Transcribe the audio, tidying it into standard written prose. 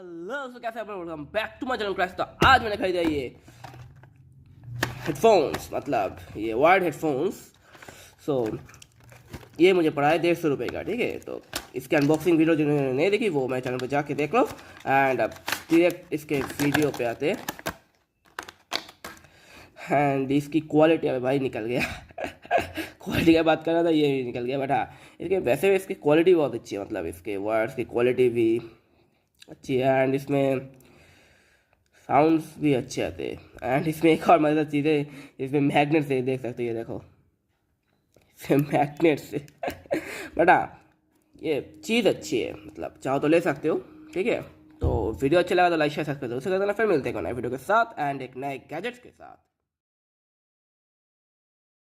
Hello सो कैसे आप लोग, welcome back to my channel crash. तो आज मैंने खरीदा ये हेडफोन्स, मतलब ये वायर्ड हेडफोन्स। सो ये मुझे पड़ा है 150 रुपये का, ठीक है। तो इसके अनबॉक्सिंग वीडियो जिन्होंने नहीं देखी वो मैं चैनल पर जाके देख लो। एंड अब डायरेक्ट इसके वीडियो पे आते। एंड इसकी क्वालिटी अभी भाई निकल गया क्वालिटी की बात करना था, ये भी निकल गया। बट हाँ, इसके वैसे भी इसकी क्वालिटी बहुत अच्छी है, मतलब इसके वायर्स की क्वालिटी भी अच्छी है। एंड इसमें साउंड्स भी अच्छे आते हैं। एंड इसमें एक और मज़ेदार चीज़ है, इसमें मैग्नेट से देख सकते हो, ये देखो इसमें मैग्नेट से बट हाँ, ये चीज़ अच्छी है, मतलब चाहो तो ले सकते हो, ठीक है। तो वीडियो अच्छा लगा तो लाइक शेयर सब्सक्राइब जरूर से कर देना। फिर मिलते हैं नए वीडियो के साथ एंड एक नए गैजेट्स के साथ।